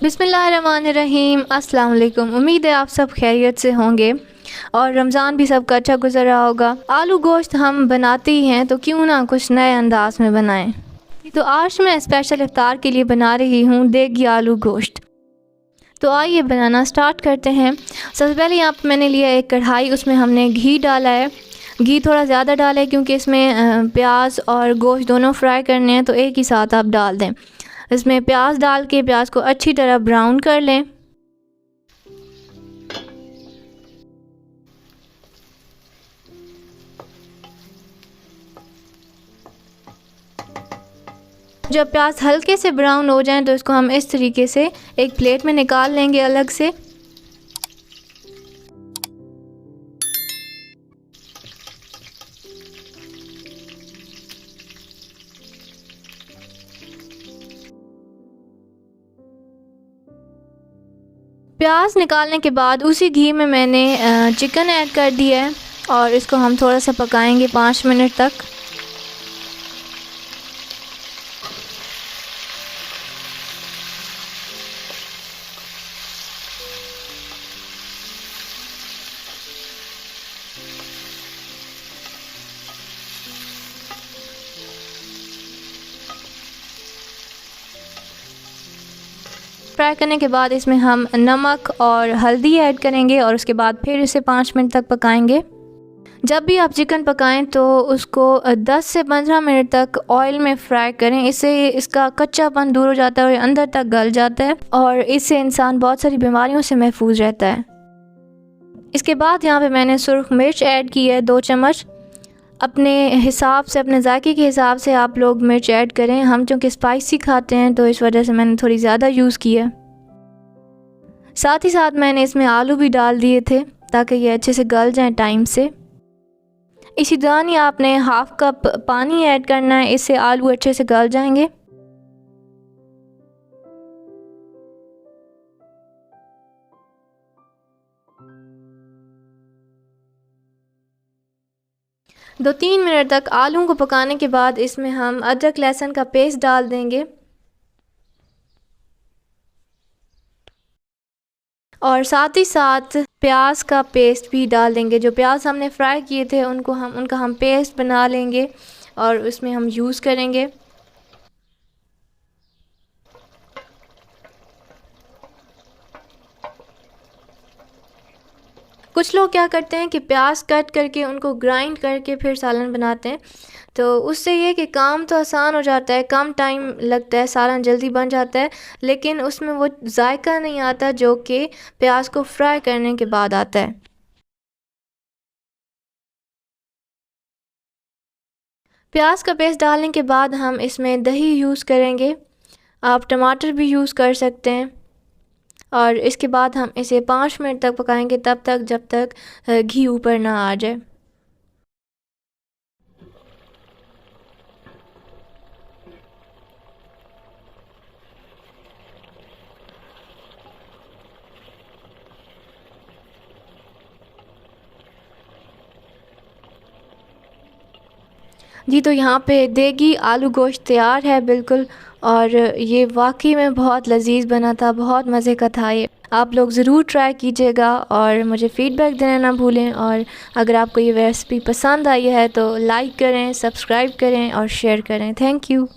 बिस्मिल्लाहिर्रहमानिर्रहीम। अस्सलाम वालेकुम। उम्मीद है आप सब खैरियत से होंगे और रमज़ान भी सबका अच्छा गुजर रहा होगा। आलू गोश्त हम बनाते ही हैं तो क्यों ना कुछ नए अंदाज में बनाएं। तो आज मैं स्पेशल इफ्तार के लिए बना रही हूँ देगी आलू गोश्त। तो आइए बनाना स्टार्ट करते हैं। सबसे पहले यहाँ पर मैंने लिया एक कढ़ाई, उसमें हमने घी डाला है। घी थोड़ा ज़्यादा डालें क्योंकि इसमें प्याज और गोश्त दोनों फ्राई करने हैं, तो एक ही साथ आप डाल दें। इसमें प्याज डाल के प्याज को अच्छी तरह ब्राउन कर लें। जब प्याज हल्के से ब्राउन हो जाएं तो इसको हम इस तरीके से एक प्लेट में निकाल लेंगे अलग से। प्याज निकालने के बाद उसी घी में मैंने चिकन ऐड कर दिया है और इसको हम थोड़ा सा पकाएंगे 5 मिनट तक। फ्राई करने के बाद इसमें हम नमक और हल्दी ऐड करेंगे और उसके बाद फिर इसे 5 मिनट तक पकाएंगे। जब भी आप चिकन पकाएं तो उसको 10 से 15 मिनट तक ऑयल में फ्राई करें। इससे इसका कच्चापन दूर हो जाता है और अंदर तक गल जाता है और इससे इंसान बहुत सारी बीमारियों से महफूज रहता है। इसके बाद यहाँ पे मैंने सुर्ख मिर्च ऐड की है 2 चम्मच। अपने हिसाब से, अपने जायके के हिसाब से आप लोग मिर्च ऐड करें। हम चूँकि स्पाइसी खाते हैं तो इस वजह से मैंने थोड़ी ज़्यादा यूज़ की है। साथ ही साथ मैंने इसमें आलू भी डाल दिए थे ताकि ये अच्छे से गल जाएं टाइम से। इसी दौरान ही आपने हाफ़ कप पानी ऐड करना है, इससे आलू अच्छे से गल जाएंगे। दो 3 मिनट तक आलू को पकाने के बाद इसमें हम अदरक लहसुन का पेस्ट डाल देंगे और साथ ही साथ प्याज का पेस्ट भी डाल देंगे। जो प्याज हमने फ्राई किए थे उनका हम पेस्ट बना लेंगे और उसमें हम यूज़ करेंगे। कुछ लोग क्या करते हैं कि प्याज कट करके उनको ग्राइंड करके फिर सालन बनाते हैं, तो उससे ये कि काम तो आसान हो जाता है, कम टाइम लगता है, सालन जल्दी बन जाता है, लेकिन उसमें वो जायका नहीं आता जो कि प्याज को फ्राई करने के बाद आता है। प्याज का पेस्ट डालने के बाद हम इसमें दही यूज़ करेंगे। आप टमाटर भी यूज़ कर सकते हैं और इसके बाद हम इसे 5 मिनट तक पकाएंगे, तब तक जब तक घी ऊपर ना आ जाए। जी, तो यहाँ पे देगी आलू गोश्त तैयार है बिल्कुल, और ये वाकई में बहुत लजीज बना था, बहुत मज़े का था ये। आप लोग ज़रूर ट्राई कीजिएगा और मुझे फ़ीडबैक देना ना भूलें। और अगर आपको ये रेसिपी पसंद आई है तो लाइक करें, सब्सक्राइब करें और शेयर करें। Thank you.